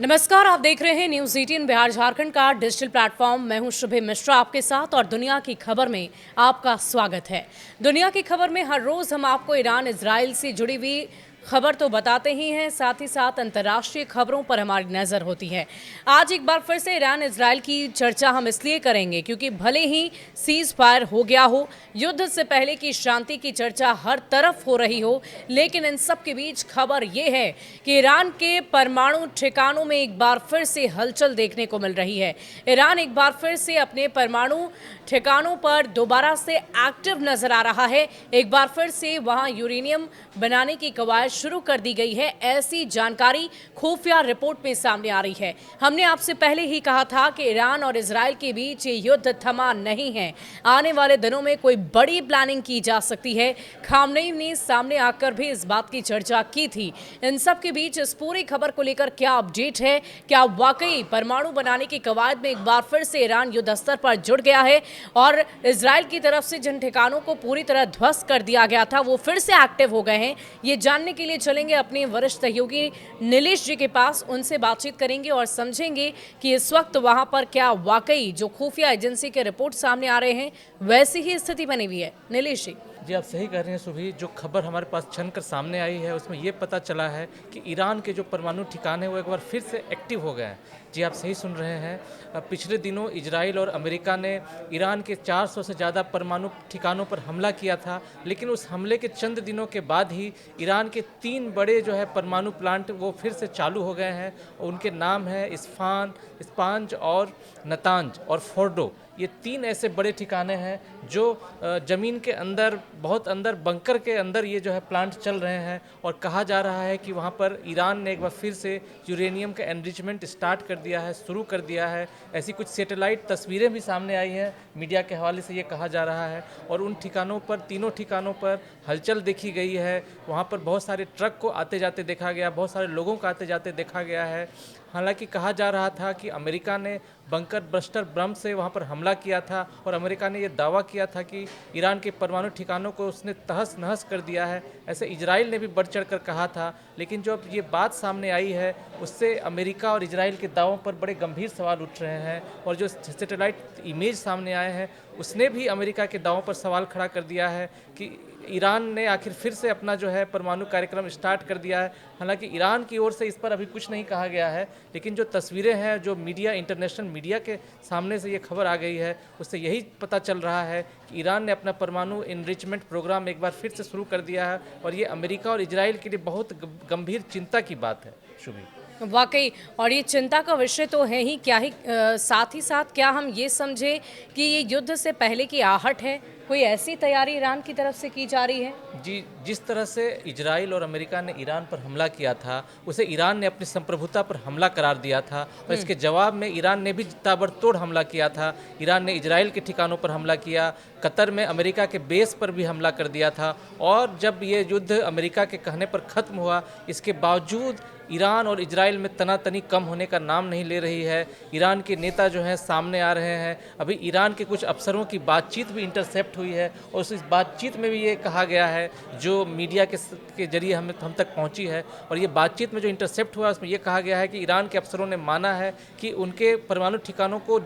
नमस्कार, आप देख रहे हैं न्यूज 18 बिहार झारखंड का डिजिटल प्लेटफॉर्म। मैं हूं शुभे मिश्रा आपके साथ और दुनिया की खबर में आपका स्वागत है। दुनिया की खबर में हर रोज हम आपको ईरान इजराइल से जुड़ी हुई खबर तो बताते ही हैं, साथ ही साथ अंतर्राष्ट्रीय खबरों पर हमारी नजर होती है। आज एक बार फिर से ईरान इजराइल की चर्चा हम इसलिए करेंगे क्योंकि भले ही सीज फायर हो गया हो, युद्ध से पहले की शांति की चर्चा हर तरफ हो रही हो, लेकिन इन सब के बीच खबर यह है कि ईरान के परमाणु ठिकानों में एक बार फिर से हलचल देखने को मिल रही है। ईरान एक बार फिर से अपने परमाणु ठिकानों पर दोबारा से एक्टिव नजर आ रहा है। एक बार फिर से वहां यूरेनियम बनाने की कवायद शुरू कर दी गई है, ऐसी जानकारी खुफिया रिपोर्ट में सामने आ रही है। हमने आपसे पहले ही कहा था कि ईरान और इजराइल के बीच ये युद्ध थमा नहीं है, आने वाले दिनों में कोई बड़ी प्लानिंग की जा सकती है। खामनेई ने सामने आकर भी इस बात की चर्चा की थी। इन सब के बीच इस पूरी खबर को लेकर क्या अपडेट है, क्या वाकई परमाणु बनाने की कवायद में एक बार फिर से ईरान युद्ध स्तर पर जुड़ गया है और इजराइल की तरफ से जिन ठिकानों को पूरी तरह ध्वस्त कर दिया गया था वो फिर से एक्टिव हो गए हैं, ये जानने के लिए चलेंगे अपने वरिष्ठ सहयोगी नीलेश जी के पास। उनसे बातचीत करेंगे और समझेंगे कि इस वक्त वहां पर क्या वाकई जो खुफिया एजेंसी के रिपोर्ट सामने आ रहे हैं वैसी ही स्थिति बनी हुई है। नीलेश जी। जी, आप सही कह रहे हैं सुभी। जो खबर हमारे पास छन कर सामने आई है उसमें ये पता चला है कि ईरान के जो परमाणु ठिकाने वो एक बार फिर से एक्टिव हो गए हैं। जी, आप सही सुन रहे हैं। पिछले दिनों इजराइल और अमेरिका ने ईरान के 400 से ज़्यादा परमाणु ठिकानों पर हमला किया था, लेकिन उस हमले के चंद दिनों के बाद ही ईरान के 3 बड़े जो है परमाणु प्लांट वो फिर से चालू हो गए हैं। उनके नाम है इस्फान, इस्पांज और नतांज और फोर्डो। ये 3 ऐसे बड़े ठिकाने हैं जो ज़मीन के अंदर, बहुत अंदर बंकर के अंदर ये जो है प्लांट चल रहे हैं। और कहा जा रहा है कि वहाँ पर ईरान ने एक बार फिर से यूरेनियम का एनरिचमेंट स्टार्ट कर दिया है, शुरू कर दिया है। ऐसी कुछ सैटेलाइट तस्वीरें भी सामने आई हैं, मीडिया के हवाले से ये कहा जा रहा है। और उन ठिकानों पर, तीनों ठिकानों पर हलचल देखी गई है। वहाँ पर बहुत सारे ट्रक को आते जाते देखा गया, बहुत सारे लोगों को आते जाते देखा गया है। हालांकि कहा जा रहा था कि अमेरिका ने बंकर बस्टर बम से वहां पर हमला किया था और अमेरिका ने यह दावा किया था कि ईरान के परमाणु ठिकानों को उसने तहस नहस कर दिया है। ऐसे इजराइल ने भी बढ़ चढ़ कर कहा था। लेकिन जो अब ये बात सामने आई है उससे अमेरिका और इजराइल के दावों पर बड़े गंभीर सवाल उठ रहे हैं। और जो सैटेलाइट इमेज सामने आए हैं उसने भी अमेरिका के दावों पर सवाल खड़ा कर दिया है कि ईरान ने आखिर फिर से अपना जो है परमाणु कार्यक्रम स्टार्ट कर दिया है। हालांकि ईरान की ओर से इस पर अभी कुछ नहीं कहा गया है, लेकिन जो तस्वीरें हैं, जो मीडिया, इंटरनेशनल मीडिया के सामने से ये खबर आ गई है, उससे यही पता चल रहा है कि ईरान ने अपना परमाणु इनरिचमेंट प्रोग्राम एक बार फिर से शुरू कर दिया है। और ये अमेरिका और इजराइल के लिए बहुत गंभीर चिंता की बात है। शुभी वाकई, और ये चिंता का विषय तो है ही, क्या ही साथ ही साथ क्या हम ये समझे कि ये युद्ध से पहले की आहट है, कोई ऐसी तैयारी ईरान की तरफ से की जा रही है? जी, जिस तरह से इजराइल और अमेरिका ने ईरान पर हमला किया था उसे ईरान ने अपनी संप्रभुता पर हमला करार दिया था और इसके जवाब में ईरान ने भी ताबड़तोड़ हमला किया था। ईरान ने इजराइल के ठिकानों पर हमला किया, कतर में अमेरिका के बेस पर भी हमला कर दिया था। और जब ये युद्ध अमेरिका के कहने पर ख़त्म हुआ, इसके बावजूद ईरान और इजराइल में तनातनी कम होने का नाम नहीं ले रही है। ईरान के नेता जो हैं सामने आ रहे हैं। अभी ईरान के कुछ अफसरों की बातचीत भी इंटरसेप्ट हुई है और उस बातचीत में भी ये कहा गया है, जो मीडिया के जरिए हम तक पहुंची है। और ये बातचीत में जो इंटरसेप्ट हुआ उसमें ये कहा गया है कि ईरान के अफसरों ने माना है कि उनके परमाणु ठिकानों को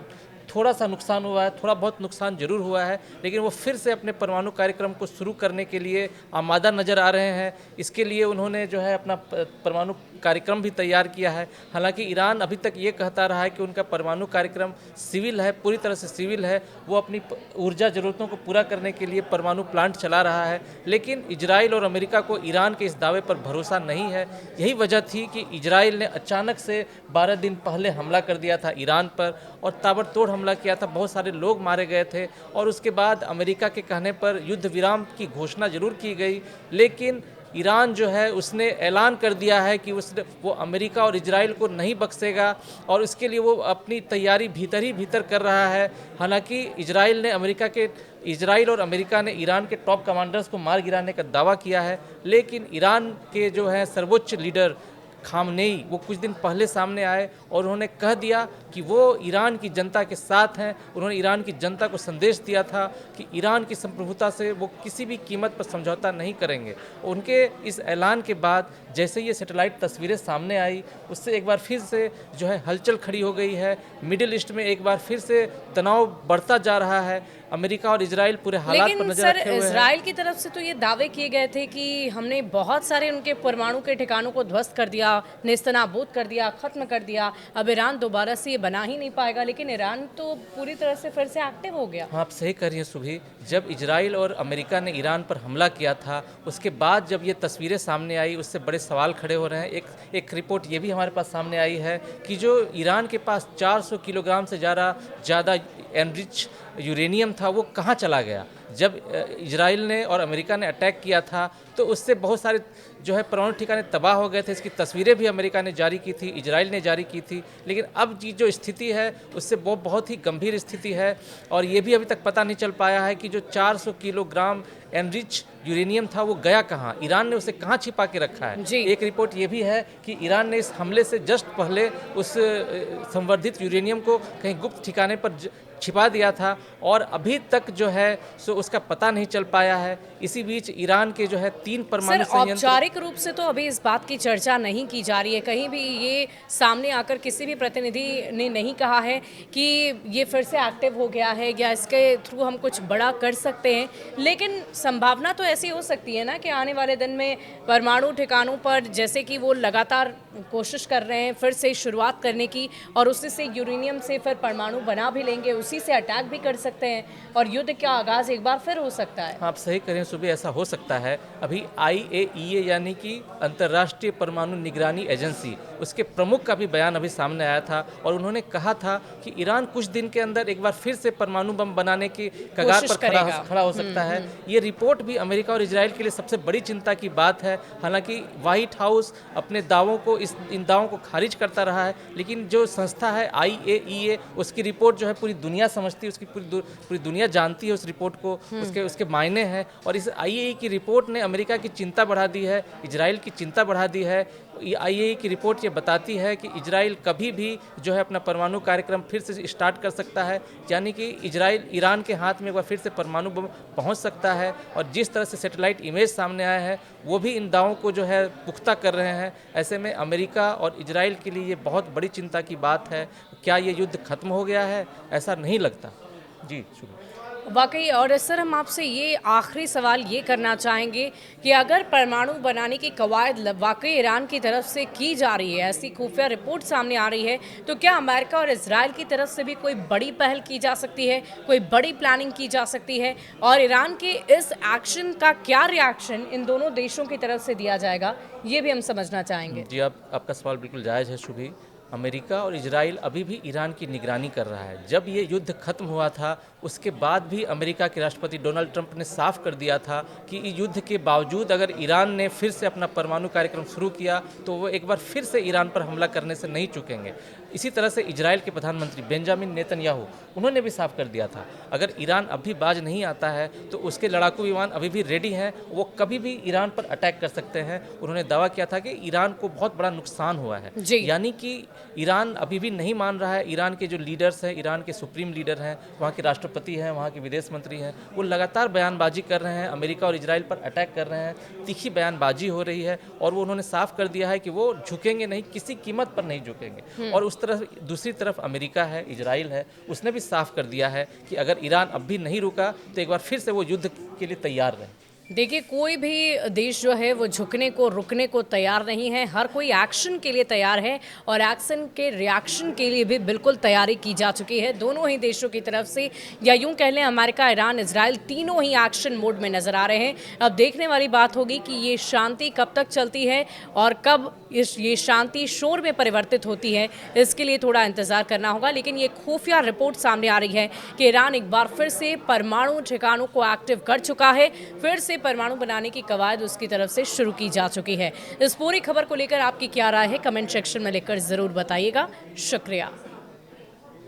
थोड़ा सा नुकसान हुआ है, थोड़ा बहुत नुकसान जरूर हुआ है, लेकिन वो फिर से अपने परमाणु कार्यक्रम को शुरू करने के लिए आमादा नज़र आ रहे हैं। इसके लिए उन्होंने जो है अपना परमाणु कार्यक्रम भी तैयार किया है। हालांकि ईरान अभी तक ये कहता रहा है कि उनका परमाणु कार्यक्रम सिविल है, पूरी तरह से सिविल है। वो अपनी ऊर्जा ज़रूरतों को पूरा करने के लिए परमाणु प्लांट चला रहा है। लेकिन इजराइल और अमेरिका को ईरान के इस दावे पर भरोसा नहीं है। यही वजह थी कि इजराइल ने अचानक से 12 दिन पहले हमला कर दिया था ईरान पर और ताबड़तोड़ हमला किया था। बहुत सारे लोग मारे गए थे और उसके बाद अमेरिका के कहने पर युद्ध विराम की घोषणा जरूर की गई, लेकिन ईरान जो है उसने ऐलान कर दिया है कि वो अमेरिका और इजराइल को नहीं बख्शेगा और इसके लिए वो अपनी तैयारी भीतर ही भीतर कर रहा है। हालांकि इजराइल और अमेरिका ने ईरान के टॉप कमांडर्स को मार गिराने का दावा किया है, लेकिन ईरान के जो है सर्वोच्च लीडर खामनेई वो कुछ दिन पहले सामने आए और उन्होंने कह दिया कि वो ईरान की जनता के साथ हैं। उन्होंने ईरान की जनता को संदेश दिया था कि ईरान की संप्रभुता से वो किसी भी कीमत पर समझौता नहीं करेंगे। उनके इस ऐलान के बाद जैसे ये सैटेलाइट तस्वीरें सामने आई, उससे एक बार फिर से जो है हलचल खड़ी हो गई है। मिडिल ईस्ट में एक बार फिर से तनाव बढ़ता जा रहा है। अमेरिका और इजराइल पूरे हालात पर लेकिन नजर सर रखे हुए हैं। इजराइल की तरफ से तो ये दावे किए गए थे कि हमने बहुत सारे उनके परमाणु के ठिकानों को ध्वस्त कर दिया, नेस्तनाबूद कर दिया, खत्म कर दिया, अब ईरान दोबारा से ये बना ही नहीं पाएगा। लेकिन ईरान तो पूरी तरह से फिर से एक्टिव हो गया। हाँ, आप सही कह रही हैं सुभी। जब इजराइल और अमेरिका ने ईरान पर हमला किया था, उसके बाद जब ये तस्वीरें सामने आई, उससे बड़े सवाल खड़े हो रहे हैं। एक रिपोर्ट ये भी हमारे पास सामने आई है कि जो ईरान के पास 400 किलोग्राम से ज़्यादा एनरिच यूरेनियम था, वो कहाँ चला गया। जब इजराइल ने और अमेरिका ने अटैक किया था तो उससे बहुत सारे जो है परमाणु ठिकाने तबाह हो गए थे। इसकी तस्वीरें भी अमेरिका ने जारी की थी, इजराइल ने जारी की थी। लेकिन अब जो स्थिति है उससे बहुत ही गंभीर स्थिति है और ये भी अभी तक पता नहीं चल पाया है कि जो 400 किलोग्राम एनरिच यूरेनियम था वो गया कहाँ, ईरान ने उसे कहाँ छिपा के रखा है। जी। एक रिपोर्ट ये भी है कि ईरान ने इस हमले से जस्ट पहले उस संवर्धित यूरेनियम को कहीं गुप्त ठिकाने पर छिपा दिया था और अभी तक जो है सो उसका पता नहीं चल पाया है। इसी बीच ईरान के जो है 3 परमाणु सर औपचारिक रूप से तो अभी इस बात की चर्चा नहीं की जा रही है, कहीं भी ये सामने आकर किसी भी प्रतिनिधि ने नहीं कहा है कि ये फिर से एक्टिव हो गया है या इसके थ्रू हम कुछ बड़ा कर सकते हैं। लेकिन संभावना तो ऐसी हो सकती है ना कि आने वाले दिन में परमाणु ठिकानों पर जैसे कि वो लगातार कोशिश कर रहे हैं फिर से शुरुआत करने की और उसी से यूरेनियम से फिर परमाणु बना भी लेंगे, उसी से अटैक भी कर सकते हैं और युद्ध का आगाज एक बार फिर हो सकता है। आप सही करें सुबह, ऐसा हो सकता है। अभी IAEA यानी कि अंतर्राष्ट्रीय परमाणु निगरानी एजेंसी, उसके प्रमुख का भी बयान अभी सामने आया था और उन्होंने कहा था कि ईरान कुछ दिन के अंदर एक बार फिर से परमाणु बम बनाने की कगार पर खड़ा हो सकता है। ये रिपोर्ट भी अमेरिका और इजराइल के लिए सबसे बड़ी चिंता की बात है। हालांकि व्हाइट हाउस अपने दावों को इन दावों को खारिज करता रहा है, लेकिन जो संस्था है IAEA, उसकी रिपोर्ट जो है पूरी दुनिया समझती है, उसकी पूरी दुनिया जानती है उस रिपोर्ट को, उसके मायने हैं। और इस IAEA की रिपोर्ट ने अमेरिका की चिंता बढ़ा दी है, इजराइल की चिंता बढ़ा दी है। IAEA की रिपोर्ट ये बताती है कि इजराइल कभी भी जो है अपना परमाणु कार्यक्रम फिर से स्टार्ट कर सकता है, यानी कि इजराइल ईरान के हाथ में एक बार फिर से परमाणु बम पहुंच सकता है। और जिस तरह से सैटेलाइट इमेज सामने आया है वो भी इन दावों को जो है पुख्ता कर रहे हैं। ऐसे में अमेरिका और इजराइल के लिए ये बहुत बड़ी चिंता की बात है। क्या ये युद्ध खत्म हो गया है? ऐसा नहीं लगता। जी शुक्रिया। वाकई। और सर हम आपसे ये आखिरी सवाल ये करना चाहेंगे कि अगर परमाणु बनाने की कवायद वाकई ईरान की तरफ से की जा रही है, ऐसी खुफिया रिपोर्ट सामने आ रही है, तो क्या अमेरिका और इजराइल की तरफ से भी कोई बड़ी पहल की जा सकती है, कोई बड़ी प्लानिंग की जा सकती है? और ईरान के इस एक्शन का क्या रिएक्शन इन दोनों देशों की तरफ से दिया जाएगा, ये भी हम समझना चाहेंगे। जी, आपका सवाल बिल्कुल जायज़ है शुभी। अमेरिका और इजराइल अभी भी ईरान की निगरानी कर रहा है। जब ये युद्ध खत्म हुआ था उसके बाद भी अमेरिका के राष्ट्रपति डोनाल्ड ट्रंप ने साफ कर दिया था कि युद्ध के बावजूद अगर ईरान ने फिर से अपना परमाणु कार्यक्रम शुरू किया तो वो एक बार फिर से ईरान पर हमला करने से नहीं चूकेंगे। इसी तरह से इजराइल के प्रधानमंत्री बेंजामिन नेतन्याहू, उन्होंने भी साफ कर दिया था अगर ईरान अभी बाज नहीं आता है तो उसके लड़ाकू विमान अभी भी रेडी हैं, वो कभी भी ईरान पर अटैक कर सकते हैं। उन्होंने दावा किया था कि ईरान को बहुत बड़ा नुकसान हुआ है, यानी कि ईरान अभी भी नहीं मान रहा है। ईरान के जो लीडर्स हैं, ईरान के सुप्रीम लीडर हैं, वहाँ के राष्ट्रपति हैं, वहाँ के विदेश मंत्री हैं, वो लगातार बयानबाजी कर रहे हैं, अमेरिका और इजराइल पर अटैक कर रहे हैं, तीखी बयानबाजी हो रही है और वो उन्होंने साफ कर दिया है कि वो झुकेंगे नहीं, किसी कीमत पर नहीं झुकेंगे। और उस तरफ दूसरी तरफ अमेरिका है, इजराइल है, उसने भी साफ कर दिया है कि अगर ईरान अब भी नहीं रुका तो एक बार फिर से वो युद्ध के लिए तैयार रहे। देखिए, कोई भी देश जो है वो झुकने को रुकने को तैयार नहीं है, हर कोई एक्शन के लिए तैयार है और एक्शन के रिएक्शन के लिए भी बिल्कुल तैयारी की जा चुकी है दोनों ही देशों की तरफ से, या यूं कह लें अमेरिका, ईरान, इजराइल तीनों ही एक्शन मोड में नज़र आ रहे हैं। अब देखने वाली बात होगी कि ये शांति कब तक चलती है और कब ये शांति शोर में परिवर्तित होती है, इसके लिए थोड़ा इंतज़ार करना होगा। लेकिन ये खुफिया रिपोर्ट सामने आ रही है कि ईरान एक बार फिर से परमाणु ठिकानों को एक्टिव कर चुका है, फिर से परमाणु बनाने की कवायद उसकी तरफ से शुरू की जा चुकी है। इस पूरी खबर को लेकर आपकी क्या राय है, कमेंट सेक्शन में लिखकर ज़रूर बताइएगा। शुक्रिया।